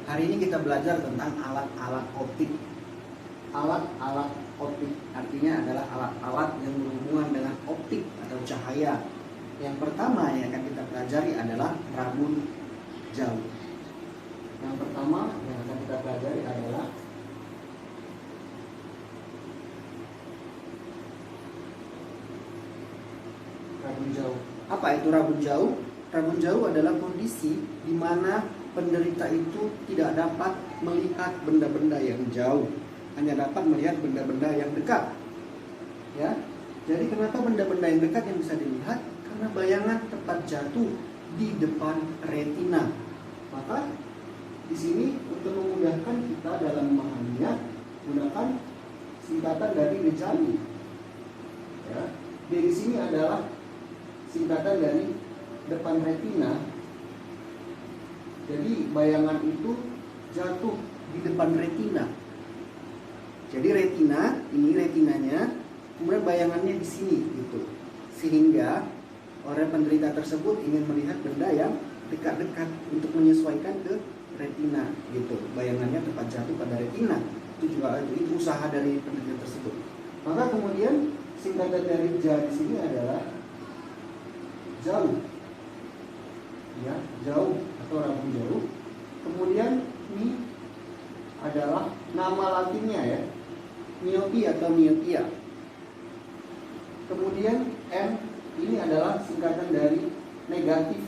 Hari ini kita belajar tentang alat-alat optik. Alat-alat optik artinya adalah alat-alat yang berhubungan dengan optik atau cahaya. Yang pertama yang akan kita pelajari adalah rabun jauh. Yang pertama yang akan kita pelajari adalah rabun jauh. Apa itu rabun jauh? Rabun jauh adalah kondisi di mana penderita itu tidak dapat melihat benda-benda yang jauh, hanya dapat melihat benda-benda yang dekat. Ya, jadi kenapa benda-benda yang dekat yang bisa dilihat? Karena bayangan tepat jatuh di depan retina. Maka di sini untuk memudahkan kita dalam memahaminya, gunakan singkatan dari Rejali. Ya, di sini adalah singkatan dari depan retina. Jadi bayangan itu jatuh di depan retina. Jadi retina, ini retinanya, kemudian bayangannya di sini gitu. Sehingga orang penderita tersebut ingin melihat benda yang dekat-dekat untuk menyesuaikan ke retina gitu. Bayangannya tepat jatuh pada retina. Itu juga itu usaha dari penderita tersebut. Maka kemudian singkatan dari ja di sini adalah jauh. Ya, jauh atau rabun jauh. Kemudian ini adalah nama latinnya ya, miopi atau miopia. Kemudian M ini adalah singkatan dari negatif.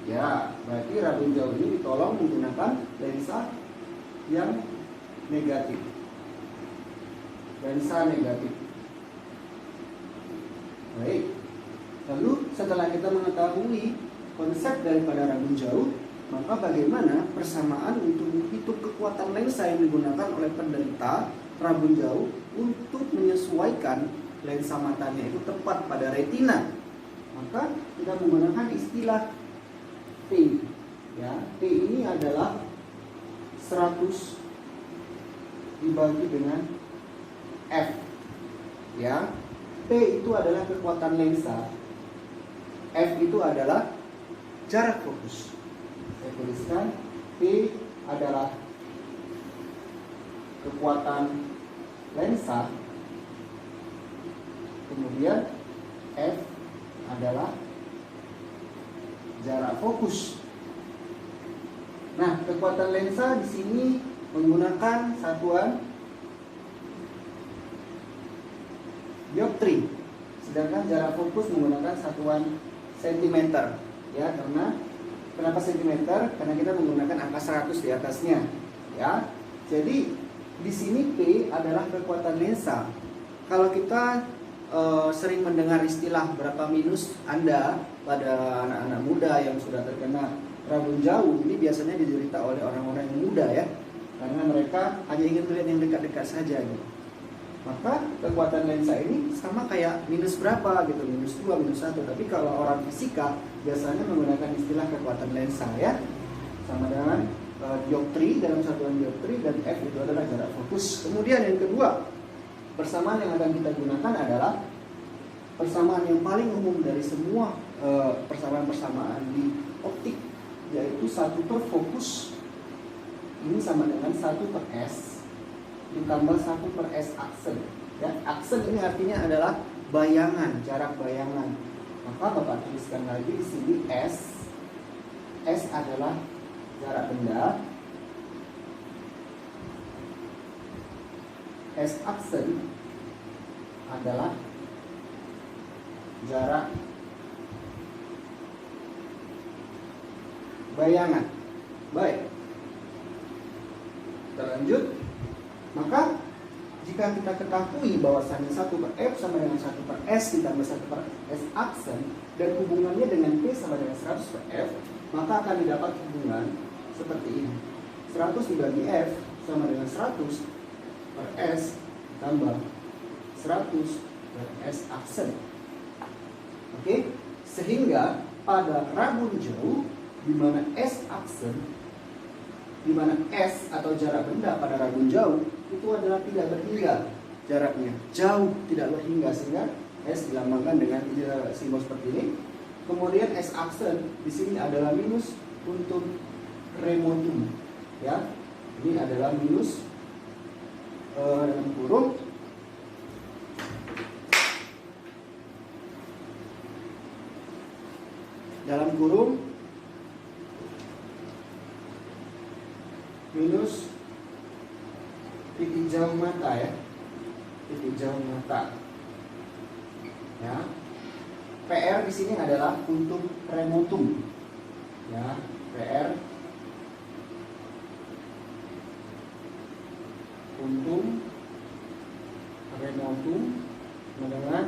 Ya, berarti rabun jauh ini ditolong menggunakan lensa yang negatif. Lensa negatif. Baik. Lalu setelah kita mengetahui konsep daripada rabun jauh, maka bagaimana persamaan untuk menghitung kekuatan lensa yang digunakan oleh penderita rabun jauh untuk menyesuaikan lensa matanya itu tepat pada retina. Maka kita menggunakan istilah P. Ya, P ini adalah 100 dibagi dengan F. Ya, P itu adalah kekuatan lensa. F itu adalah jarak fokus. Saya tuliskan P adalah kekuatan lensa. Kemudian F adalah jarak fokus. Nah, kekuatan lensa di sini menggunakan satuan dioptri, sedangkan jarak fokus menggunakan satuan sentimeter. Ya, karena kenapa sentimeter? Karena kita menggunakan angka 100 di atasnya. Ya, jadi di sini P adalah kekuatan lensa. Kalau kita sering mendengar istilah berapa minus Anda pada anak-anak muda yang sudah terkena rabun jauh, ini biasanya diderita oleh orang-orang yang muda ya, karena mereka hanya ingin melihat yang dekat-dekat saja gitu. Maka kekuatan lensa ini sama kayak minus berapa gitu, minus 2, minus 1. Tapi kalau orang fisika biasanya menggunakan istilah kekuatan lensa ya, sama dengan dioptri, dalam satuan dioptri, dan F itu adalah jarak fokus. Kemudian yang kedua, persamaan yang akan kita gunakan adalah persamaan yang paling umum dari semua persamaan-persamaan di optik, yaitu 1 per fokus ini sama dengan 1 per S ditambah 1 per S aksen. Ya, aksen ini artinya adalah bayangan, jarak bayangan. Maka Bapak tuliskan lagi di sini S. S adalah jarak benda. S aksen adalah jarak bayangan. Baik. Kita lanjut. Maka jika kita ketahui bahwasannya 1 per F sama dengan 1 per S ditambah 1 per S aksen, dan hubungannya dengan P sama dengan 100 per F, maka akan didapat hubungan seperti ini. 100 dibagi F sama dengan 100 per S tambah 100 per S aksen. Oke? Sehingga pada rabun jauh, di mana S aksen, di mana S atau jarak benda pada rabun jauh itu adalah tidak berhingga jaraknya, jauh tidak berhingga, sehingga S dilambangkan dengan simbol seperti ini. Kemudian S aksen di sini adalah minus untuk remotum, ya. Ini adalah minus dalam kurung minus titik jauh mata, ya, titik jauh mata, ya. PR di sini adalah puntum remotum, ya. PR puntum remotum dengan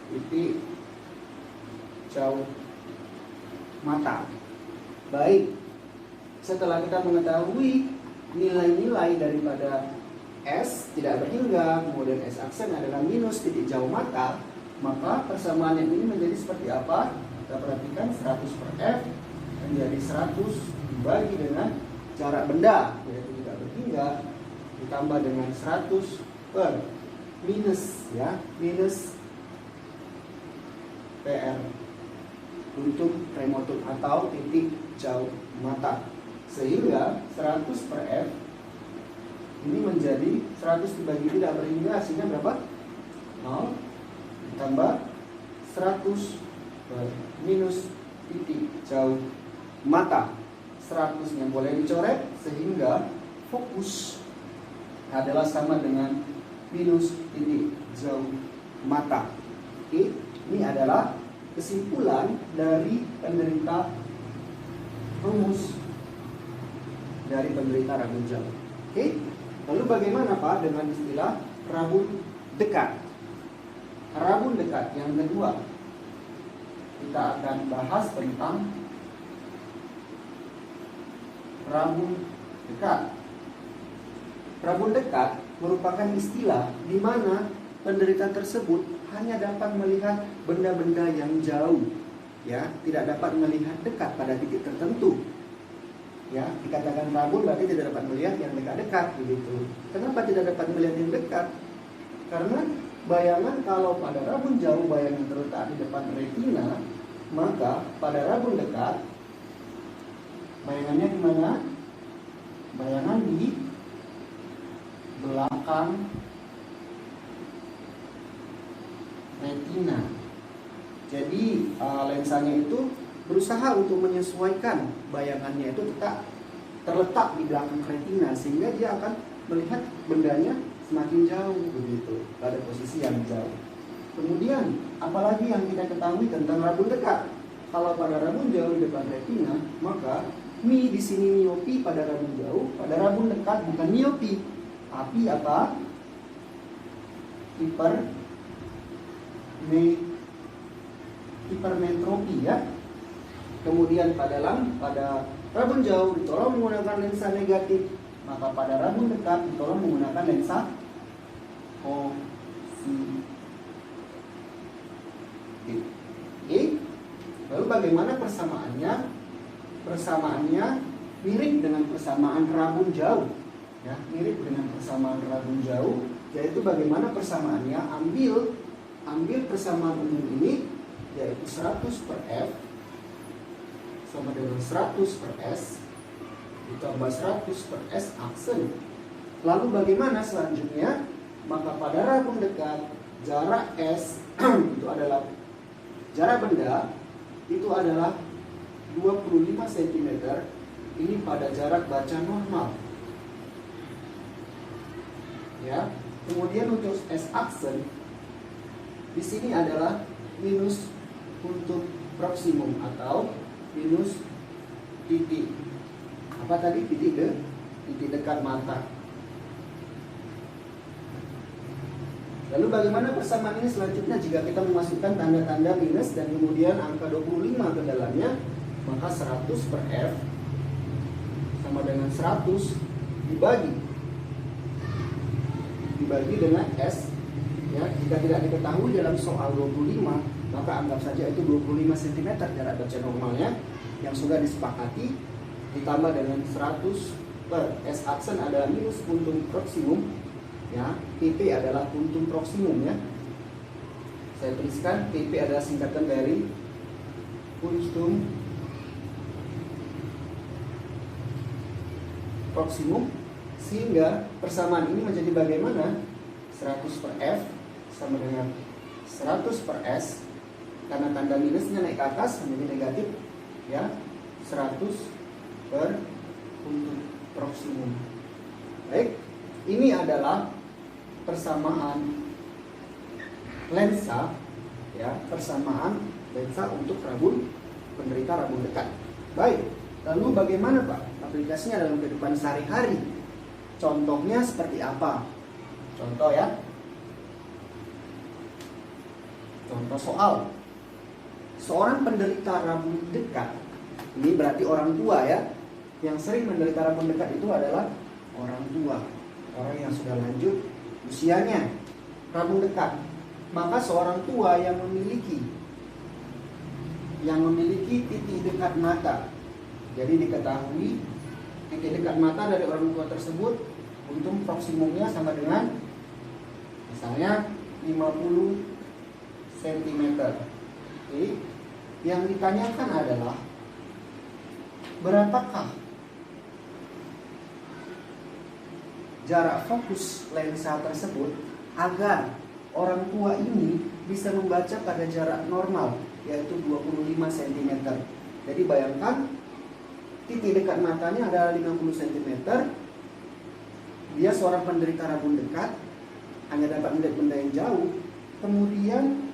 titik jauh mata. Baik, setelah kita mengetahui nilai-nilai daripada S tidak berhingga, kemudian S aksen adalah minus titik jauh mata, maka persamaan yang ini menjadi seperti apa? Kita perhatikan 100 per F menjadi 100 dibagi dengan jarak benda, yaitu tidak berhingga, ditambah dengan 100 per minus, ya, minus PR untuk remotum atau titik jauh mata, sehingga 100 per F ini menjadi 100 dibagi tidak berhingga, hasilnya berapa? 0 ditambah 100 per minus titik jauh mata. 100-nya boleh dicoret sehingga fokus adalah sama dengan minus titik jauh mata. Oke, ini adalah kesimpulan dari penderita rumus dari penderita rabun jauh. Oke, lalu bagaimana Pak dengan istilah rabun dekat? Rabun dekat yang kedua, kita akan bahas tentang rabun dekat. Rabun dekat merupakan istilah di mana penderita tersebut hanya dapat melihat benda-benda yang jauh, ya, tidak dapat melihat dekat pada titik tertentu. Ya, dikatakan rabun berarti tidak dapat melihat yang dekat-dekat, begitu. Kenapa tidak dapat melihat yang dekat? Karena bayangan kalau pada rabun jauh bayangan terletak di depan retina, maka pada rabun dekat bayangannya di mana? Bayangan di belakang retina. Jadi lensanya itu berusaha untuk menyesuaikan bayangannya itu tetap terletak di belakang retina, sehingga dia akan melihat bendanya semakin jauh, begitu, pada posisi yang jauh. Kemudian apalagi yang kita ketahui tentang rabun dekat? Kalau pada rabun jauh di depan retina, maka mi di sini miopi pada rabun jauh, pada rabun dekat bukan miopi, tapi apa? Hipermetropi, ya. Kemudian pada rabun jauh ditolong menggunakan lensa negatif, maka pada rabun dekat ditolong menggunakan lensa positif. Oke. Lalu bagaimana persamaannya? Persamaannya mirip dengan persamaan rabun jauh, ya, mirip dengan persamaan rabun jauh, yaitu bagaimana persamaannya? Ambil persamaan umum ini, yaitu 100 per F sama dengan 100 per S ditambah 100 per S aksen. Lalu bagaimana selanjutnya? Maka pada rabun dekat jarak S itu adalah jarak benda itu adalah 25 cm. Ini pada jarak baca normal, ya. Kemudian untuk S aksen di sini adalah minus untuk proksimum atau minus titik apa tadi, titik dekat mata. Lalu bagaimana persamaan ini selanjutnya? Jika kita memasukkan tanda-tanda minus dan kemudian angka 25 ke dalamnya, maka 100 per F sama dengan 100 dibagi dengan S, ya. Jika tidak diketahui dalam soal 25, maka anggap saja itu 25 cm jarak baca normalnya yang sudah disepakati, ditambah dengan 100 per S aksen adalah minus puntum proksimum, ya. PP adalah puntum proksimum, ya. Saya tuliskan PP adalah singkatan dari puntum proksimum, sehingga persamaan ini menjadi bagaimana? 100 per F sama dengan 100 per S, karena tanda minusnya naik ke atas menjadi negatif, ya, 100 per untuk proksimum. Baik, ini adalah persamaan lensa, ya, persamaan lensa untuk rabun penderita rabun dekat. Baik, lalu bagaimana Pak aplikasinya dalam kehidupan sehari-hari? Contohnya seperti apa? Contoh ya, contoh soal. Seorang penderita rabun dekat, ini berarti orang tua ya, yang sering menderita rabun dekat itu adalah orang tua, orang yang sudah lanjut usianya, rabun dekat. Maka seorang tua yang memiliki titik dekat mata, jadi diketahui titik dekat mata dari orang tua tersebut untuk proksimumnya sama dengan misalnya 50 cm. Oke. Yang ditanyakan adalah berapakah jarak fokus lensa tersebut agar orang tua ini bisa membaca pada jarak normal, yaitu 25 cm. Jadi bayangkan titik dekat matanya adalah 50 cm. Dia seorang penderita rabun dekat, hanya dapat melihat benda yang jauh. Kemudian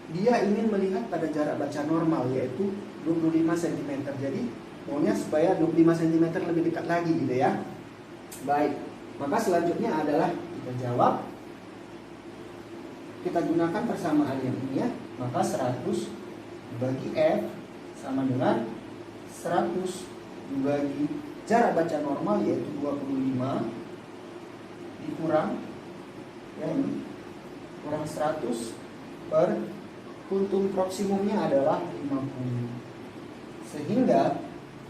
dia ingin melihat pada jarak baca normal, yaitu 25 cm. Jadi maunya supaya 25 cm lebih dekat lagi gitu ya. Baik, maka selanjutnya adalah kita jawab. Kita gunakan persamaan yang ini ya. Maka 100 dibagi F sama dengan 100 dibagi jarak baca normal, yaitu 25 dikurang ya ini kurang 100 per kuntum proksimumnya adalah 50. Sehingga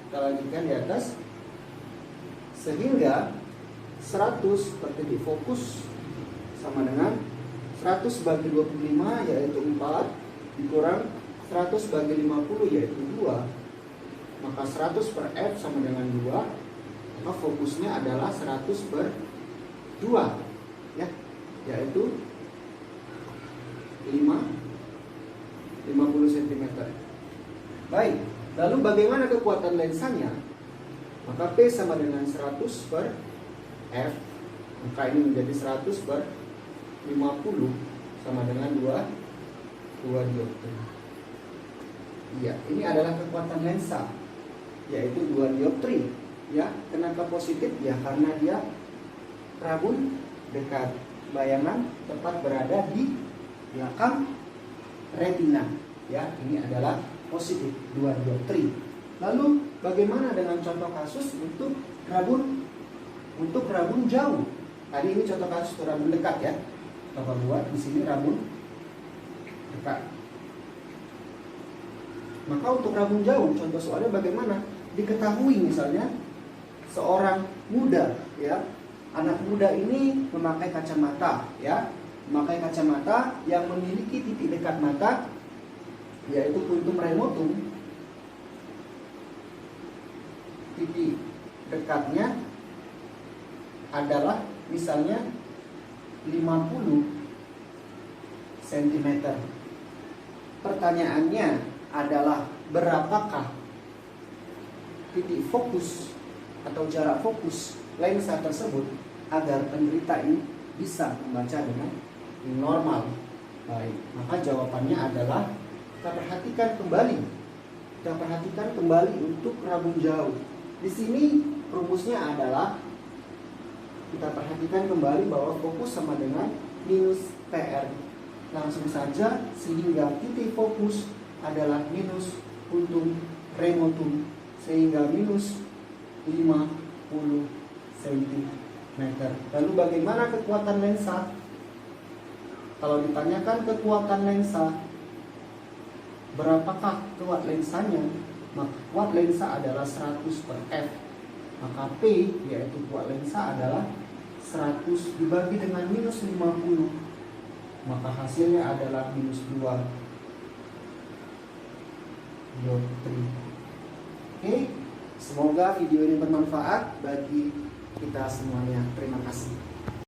kita lanjutkan di atas, sehingga 100 per titik fokus sama dengan 100 bagi 25 yaitu 4 dikurang 100 bagi 50 yaitu 2. Maka 100 per F sama dengan 2. Maka fokusnya adalah 100 per 2 ya, yaitu 50 cm. Baik, lalu bagaimana kekuatan lensanya? Maka P sama dengan 100 per F. Maka ini menjadi 100 per 50 sama dengan 2 dioptri. Iya, ini adalah kekuatan lensa, yaitu 2 dioptri. Ya, kenapa positif? Ya, karena dia rabun dekat. Bayangan tepat berada di belakang retina. Ya, ini adalah positif 2 dioptri. Lalu bagaimana dengan contoh kasus untuk rabun jauh? Tadi ini contoh kasus untuk rabun dekat ya. Kita buat di sini rabun dekat. Maka untuk rabun jauh, contoh soalnya bagaimana? Diketahui misalnya seorang muda ya, anak muda ini memakai kacamata ya, memakai kacamata yang memiliki titik dekat mata yaitu puntum remotum. Titik dekatnya adalah misalnya 50 cm. Pertanyaannya adalah berapakah titik fokus atau jarak fokus lensa tersebut agar penderita ini bisa membaca dengan normal. Baik, maka jawabannya adalah kita perhatikan kembali untuk rabun jauh. Di sini rumusnya adalah kita perhatikan kembali bahwa fokus sama dengan minus PR. Langsung saja, sehingga titik fokus adalah minus puntum remotum, sehingga minus 50 cm. Lalu bagaimana kekuatan lensa? Kalau ditanyakan kekuatan lensa, berapakah kuat lensanya? Maka kuat lensa adalah 100 per F. Maka P yaitu kuat lensa adalah 100 dibagi dengan minus 50. Maka hasilnya adalah minus 2 dioptri. Oke, Semoga video ini bermanfaat bagi kita semuanya. Terima kasih.